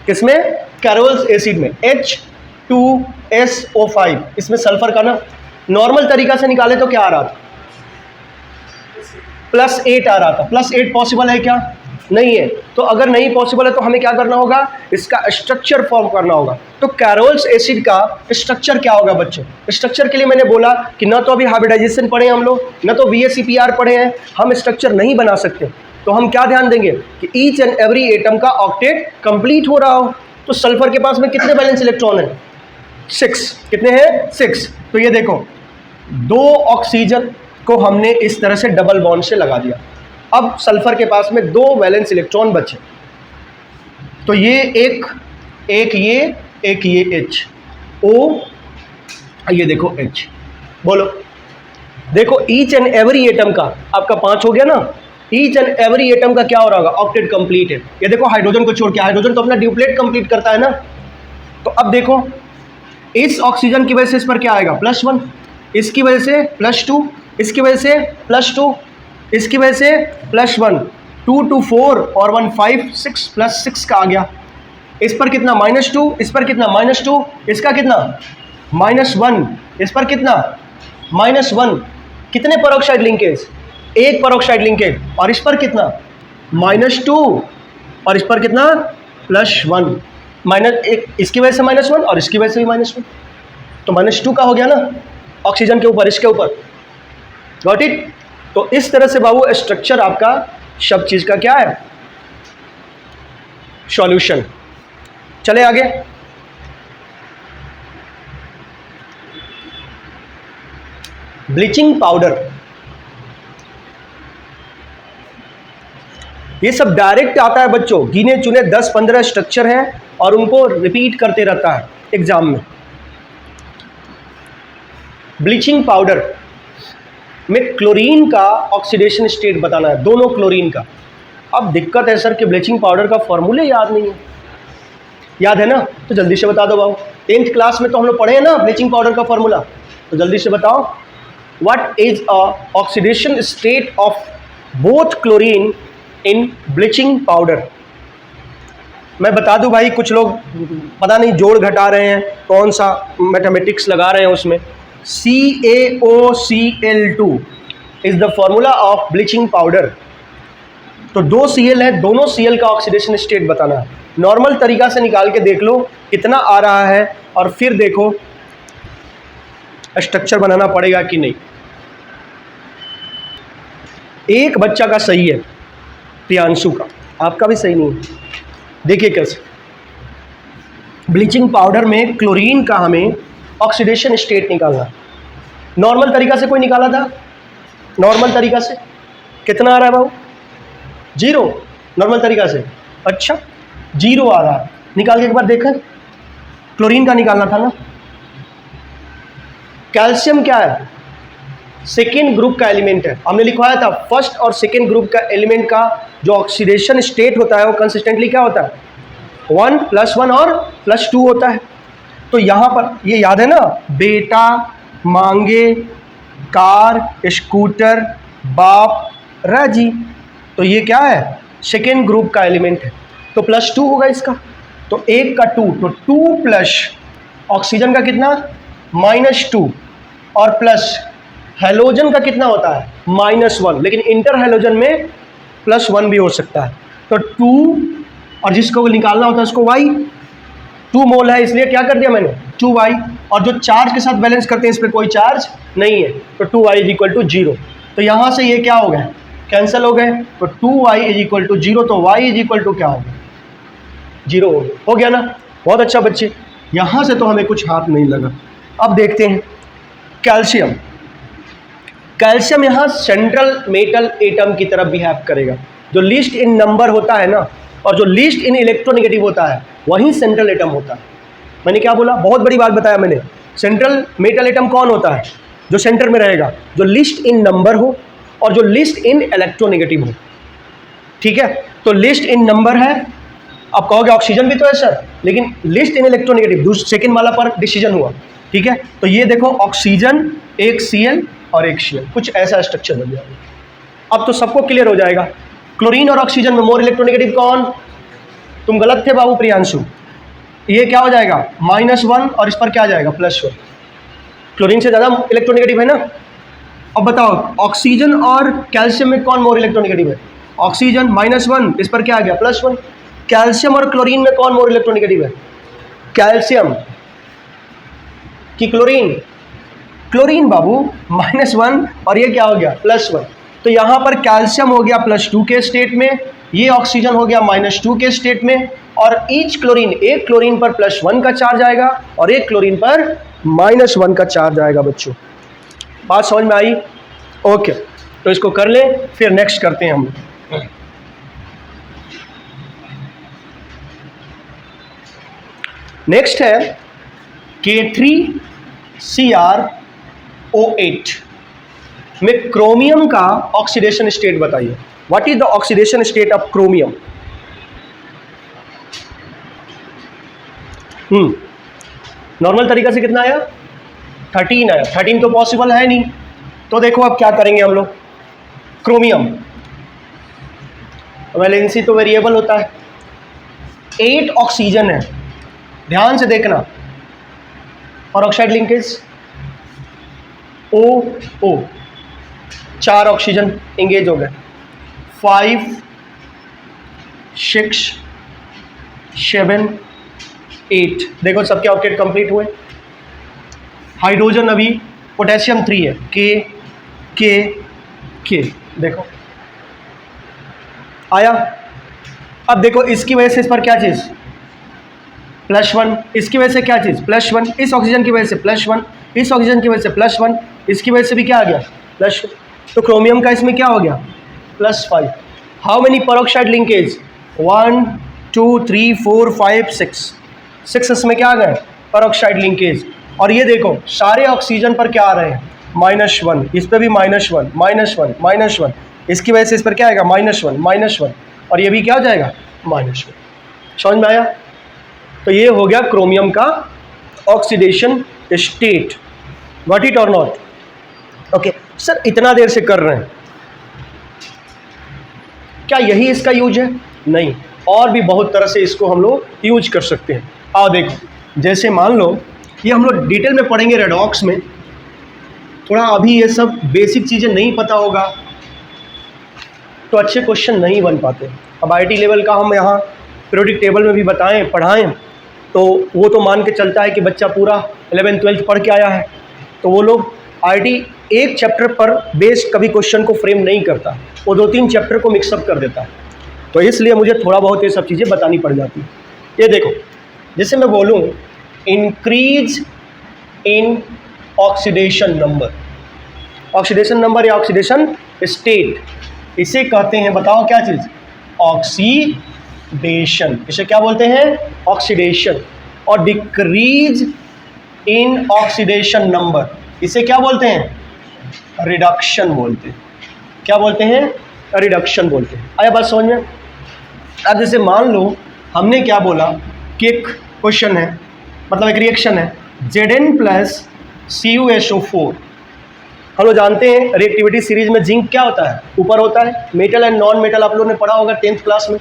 किसमें? Carols acid में, H2SO5, इसमें सल्फर का ना नॉर्मल तरीका से निकाले तो क्या आ रहा था? +8 आ रहा था। +8 पॉसिबल है क्या? नहीं है। तो अगर नहीं पॉसिबल है तो हमें क्या करना होगा? इसका स्ट्रक्चर फॉर्म करना होगा। तो कैरोल्स एसिड का स्ट्रक्चर क्या होगा बच्चों? स्ट्रक्चर के लिए मैंने बोला कि ना तो अभी हाइब्रिडाइजेशन पढ़े हम लोग, ना तो VSEPR पढ़े हैं, हम स्ट्रक्चर नहीं बना सकते। तो हम क्या ध्यान देंगे कि ईच एंड एवरी एटम का ऑक्टेट कंप्लीट हो रहा हो। तो सल्फर के पास में कितने वैलेंस इलेक्ट्रॉन है? 6। कितने हैं? 6। तो ये देखो, 2 ऑक्सीजन को हमने इस तरह से डबल बॉन्ड से लगा दिया। अब सल्फर के पास में 2 वैलेंस इलेक्ट्रॉन बचे। तो ये एक ये H, O, ये देखो H। बोलो, देखो ईच एंड एवरी एटम का आपका 5 हो गया ना। ईच एंड एवरी एटम का क्या हो रहा होगा? ऑक्टेट कंप्लीट है। ये देखो हाइड्रोजन को छोड़ के, हाइड्रोजन तो अपना ड्यूप्लेट कंप्लीट करता है ना। तो अब देखो इस ऑक्सीजन की वजह से इस पर क्या आएगा? +1, इसकी वजह से +2, इसकी वजह से +2, इसकी वजह से +1, 2 2 4 और 1 5 6 +6 का आ गया। इस पर कितना? -2, इस पर कितना? -2, इसका कितना? -1, इस पर कितना? -1। कितने पेरोक्साइड लिंकेज? एक पेरोक्साइड लिंकेज। और इस पर कितना? -2 और इस पर कितना? +1। -1, इसकी वजह से -1 और इसकी वजह से भी -1, तो -2 का हो गया ना ऑक्सीजन के ऊपर, इसके ऊपर। Got it? तो इस तरह से बाबू स्ट्रक्चर आपका सब चीज का क्या है? सॉल्यूशन। चले आगे। ब्लीचिंग पाउडर, ये सब डायरेक्ट आता है बच्चों, गिने चुने 10-15 स्ट्रक्चर हैं और उनको रिपीट करते रहता है एग्जाम में। ब्लीचिंग पाउडर में क्लोरीन का ऑक्सीडेशन स्टेट बताना है, दोनों क्लोरीन का। अब दिक्कत है सर कि ब्लीचिंग पाउडर का फॉर्मूले याद नहीं है। याद है ना? तो जल्दी से बता दो बाबू। 10th क्लास में तो हम लोग पढ़े हैं ना ब्लीचिंग पाउडर का फॉर्मूला, तो जल्दी से बताओ। What is a oxidation state of both chlorine in bleaching powder? मैं बता दूं भाई, कुछ लोग पता नहीं जोड़ घटा रहे हैं, कौन सा मैथमेटिक्स लगा रहे हैं उसमें। CaOCl2 is the formula of bleaching powder. तो 2 Cl है, दोनों Cl का ऑक्सीडेशन स्टेट बताना है। नॉर्मल तरीका से निकाल के देख लो कितना आ रहा है और फिर देखो स्ट्रक्चर बनाना पड़ेगा कि नहीं। एक बच्चा का सही है, प्रियांशु का, आपका भी सही नहीं है। देखिए कैसे ब्लीचिंग पाउडर में क्लोरीन का हमें ऑक्सीडेशन स्टेट निकालना। नॉर्मल तरीका से कोई निकाला था? नॉर्मल तरीका से कितना आ रहा है बाबू? 0। नॉर्मल तरीका से अच्छा 0 आ रहा है। निकाल के एक बार देखा, क्लोरीन का निकालना था ना। कैल्शियम क्या है? सेकेंड ग्रुप का एलिमेंट है। हमने लिखवाया था फर्स्ट और सेकेंड ग्रुप का एलिमेंट का जो ऑक्सीडेशन स्टेट होता है वो कंसिस्टेंटली क्या होता है? 1 +1 और +2 होता है। तो यहाँ पर ये याद है ना, बेटा, मांगे, कार, स्कूटर, बाप, राजी। तो ये क्या है? सेकेंड ग्रुप का एलिमेंट है। तो +2 होगा इसका। तो 1 का 2, तो 2 प्लस ऑक्सीजन का कितना? -2 और प्लस हेलोजन का कितना होता है? -1। लेकिन इंटर हेलोजन में +1 भी हो सकता है। तो 2 और जिसको निकालना होता है उसको y, 2 मोल है इसलिए क्या कर दिया मैंने? 2y। और जो चार्ज के साथ बैलेंस करते हैं इस पर कोई चार्ज नहीं है, तो 2y = 0। तो यहाँ से ये क्या हो गए? कैंसिल हो गए। तो 2y = 0, तो y = क्या हो गया? 0 हो गया ना। बहुत अच्छा बच्चे, यहाँ से तो हमें कुछ हाथ नहीं लगा। अब देखते हैं कैल्शियम। कैल्शियम यहाँ सेंट्रल मेटल एटम की तरफ बिहेव करेगा। जो लीस्ट इन नंबर होता है ना और जो लीस्ट इन इलेक्ट्रोनेगेटिव होता है वही सेंट्रल एटम होता है। मैंने क्या बोला? बहुत बड़ी बात बताया मैंने। सेंट्रल मेटल एटम कौन होता है? जो सेंटर में रहेगा, जो लीस्ट इन नंबर हो और जो लीस्ट इन इलेक्ट्रोनेगेटिव हो। ठीक है, तो लीस्ट इन नंबर है। आप कहोगे ऑक्सीजन भी तो है सर, लेकिन लीस्ट इन इलेक्ट्रोनेगेटिव सेकेंड वाला पर डिसीजन हुआ। ठीक है, तो ये देखो ऑक्सीजन, एक Cl और एक Cl, कुछ ऐसा स्ट्रक्चर बन जाएगा। अब तो सबको क्लियर हो जाएगा। क्लोरीन और ऑक्सीजन में मोर इलेक्ट्रोनेगेटिव कौन? तुम गलत थे बाबू प्रियांशु। ये क्या हो जाएगा -1 और इस पर क्या आ जाएगा +1। क्लोरीन से ज़्यादा इलेक्ट्रोनेगेटिव है ना। अब बताओ ऑक्सीजन और कैल्शियम में कौन मोर इलेक्ट्रोनेगेटिव है? ऑक्सीजन -1, इस पर क्या आ गया +1। कैल्शियम और क्लोरीन में कौन मोर इलेक्ट्रोनेगेटिव है? कैल्शियम कि क्लोरीन? क्लोरीन बाबू -1 और ये क्या हो गया +1। तो यहाँ पर कैल्शियम हो गया +2 के स्टेट में, ये ऑक्सीजन हो गया -2 के स्टेट में, और ईच क्लोरीन, एक क्लोरीन पर +1 का चार्ज आएगा और एक क्लोरीन पर -1 का चार्ज आएगा। बच्चों बात समझ में आई? ओके, तो इसको कर ले, फिर नेक्स्ट करते हैं हम। नेक्स्ट है K3CrO8 में क्रोमियम का ऑक्सीडेशन स्टेट बताइए। What is the oxidation state of chromium? Normal तरीका से कितना आया? 13 आया। 13 तो पॉसिबल है नहीं, तो देखो अब क्या करेंगे हम लोग। क्रोमियम वैलेंसी तो वेरिएबल होता है। 8 ऑक्सीजन है, ध्यान से देखना। Peroxide linkage O 4 oxygen engage हो गए। 5 6 7 8 देखो सबके ऑक्टेट कंप्लीट हुए। हाइड्रोजन अभी पोटेशियम 3 है, के देखो आया। अब देखो इसकी वजह से इस पर क्या चीज़ +1, इसकी वजह से क्या चीज़ +1, इस ऑक्सीजन की वजह से +1, इस ऑक्सीजन की वजह से +1, इसकी वजह से भी क्या आ गया +1। तो क्रोमियम का इसमें क्या हो गया +5। How many peroxide linkage? 1 2 3 4 5 6 इसमें क्या आ गए परऑक्साइड लिंकेज। और ये देखो सारे ऑक्सीजन पर क्या आ रहे हैं -1, इस पर भी -1 -1 इसकी वजह से इस पर क्या आएगा -1 और ये भी क्या हो जाएगा -1। समझ में आया? तो ये हो गया क्रोमियम का ऑक्सीडेशन स्टेट। गॉट इट और नॉट? ओके सर, इतना देर से कर रहे हैं, क्या यही इसका यूज है? नहीं, और भी बहुत तरह से इसको हम लोग यूज कर सकते हैं। आओ देखो, जैसे मान लो ये हम लोग डिटेल में पढ़ेंगे रेडॉक्स में, थोड़ा अभी ये सब बेसिक चीज़ें नहीं पता होगा तो अच्छे क्वेश्चन नहीं बन पाते। अब आईटी लेवल का हम यहाँ पीरियोडिक टेबल में भी बताएं पढ़ाएं तो वो तो मान के चलता है कि बच्चा पूरा 11th 12th पढ़ के आया है, तो वो लोग आईटी एक चैप्टर पर बेस्ड कभी क्वेश्चन को फ्रेम नहीं करता, वो 2-3 चैप्टर को मिक्सअप कर देता है। तो इसलिए मुझे थोड़ा बहुत ये सब चीज़ें बतानी पड़ जाती है। ये देखो, जैसे मैं बोलूँ increase in oxidation number, oxidation number या ऑक्सीडेशन स्टेट, इसे कहते हैं, बताओ क्या चीज़? ऑक्सीडेशन। इसे क्या बोलते हैं? ऑक्सीडेशन। और डिक्रीज इन ऑक्सीडेशन नंबर, इसे क्या बोलते हैं? रिडक्शन बोलते हैं। क्या बोलते हैं? रिडक्शन बोलते हैं। आया बात समझ में? अब जैसे मान लो हमने क्या बोला कि एक क्वेश्चन है, मतलब एक रिएक्शन है Zn + CuSO4। हम लोग जानते हैं रिएक्टिविटी सीरीज में जिंक क्या होता है? ऊपर होता है। मेटल एंड नॉन मेटल आप लोगों ने पढ़ा होगा 10th क्लास में।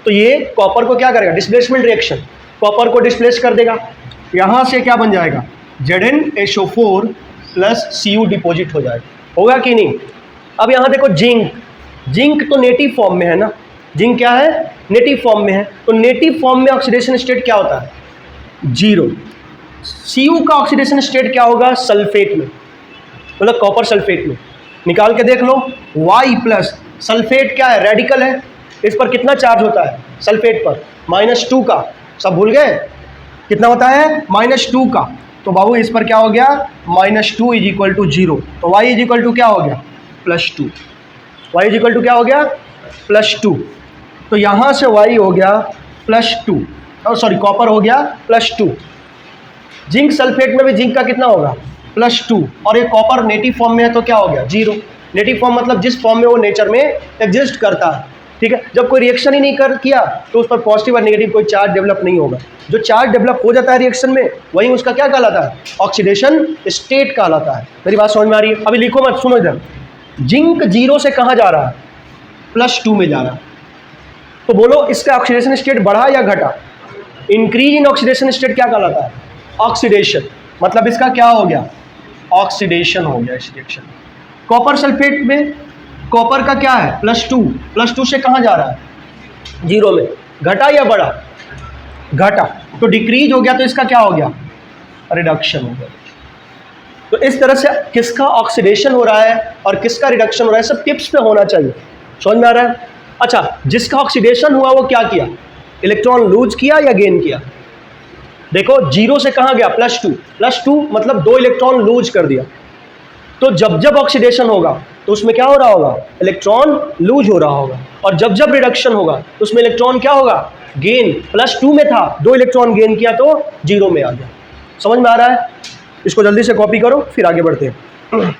तो ये कॉपर को क्या करेगा? डिस्प्लेसमेंट रिएक्शन, कॉपर को डिस्प्लेस कर देगा। यहाँ से क्या बन जाएगा? ZnSO4 + Cu डिपॉजिट हो जाएगा। होगा कि नहीं? अब यहाँ देखो जिंक तो नेटिव फॉर्म में है ना, जिंक क्या है? नेटिव फॉर्म में है। तो नेटिव फॉर्म में ऑक्सीडेशन स्टेट क्या होता है? 0। Cu का ऑक्सीडेशन स्टेट क्या होगा? सल्फेट में, मतलब कॉपर सल्फेट में। निकाल के देख लो, Y+ सल्फेट क्या है? रेडिकल है। इस पर कितना चार्ज होता है? सल्फेट पर -2 का। सब भूल गए? कितना होता है? -2 का। तो बाबू इस पर क्या हो गया? -2 = 0। तो Y = क्या हो गया? +2। Y = क्या हो गया? +2। तो यहाँ से Y हो गया +2, और सॉरी कॉपर हो गया +2। जिंक सल्फेट में भी जिंक का कितना होगा? +2। और ये कॉपर नेटिव फॉर्म में है तो क्या हो गया? 0। नेटिव फॉर्म मतलब जिस फॉर्म में वो नेचर में एग्जिस्ट करता है, ठीक है। जब कोई रिएक्शन ही नहीं किया तो उस पर पॉजिटिव और नेगेटिव कोई चार्ज डेवलप नहीं होगा। जो चार्ज डेवलप हो जाता है रिएक्शन में, वही उसका क्या कहलाता है? ऑक्सीडेशन स्टेट कहलाता है। मेरी बात समझ में आ रही है? अभी लिखो मत, सुनो इधर। जिंक 0 से कहाँ जा रहा है? +2 में जा रहा है। तो बोलो इसका ऑक्सीडेशन स्टेट बढ़ा या घटा? इंक्रीज इन ऑक्सीडेशन स्टेट क्या कहलाता है? ऑक्सीडेशन। मतलब इसका क्या हो गया? ऑक्सीडेशन हो गया इस रिएक्शन। कॉपर सल्फेट में कॉपर का क्या है? +2, +2 से कहाँ जा रहा है? 0 में। घटा या बढ़ा? घटा। तो डिक्रीज हो गया, तो इसका क्या हो गया? रिडक्शन हो गया। तो इस तरह से किसका ऑक्सीडेशन हो रहा है और किसका रिडक्शन हो रहा है, सब टिप्स पे होना चाहिए। समझ में आ रहा है? अच्छा, जिसका ऑक्सीडेशन हुआ वो क्या किया? इलेक्ट्रॉन लूज किया या गेन किया? देखो 0 से कहाँ गया? +2, +2 मतलब 2 इलेक्ट्रॉन लूज कर दिया। तो जब जब ऑक्सीडेशन होगा तो उसमें क्या हो रहा होगा? इलेक्ट्रॉन लूज हो रहा होगा। और जब जब रिडक्शन होगा तो उसमें इलेक्ट्रॉन क्या होगा? गेन। +2 में था, 2 इलेक्ट्रॉन गेन किया तो 0 में आ गया। समझ में आ रहा है? इसको जल्दी से कॉपी करो, फिर आगे बढ़ते हैं।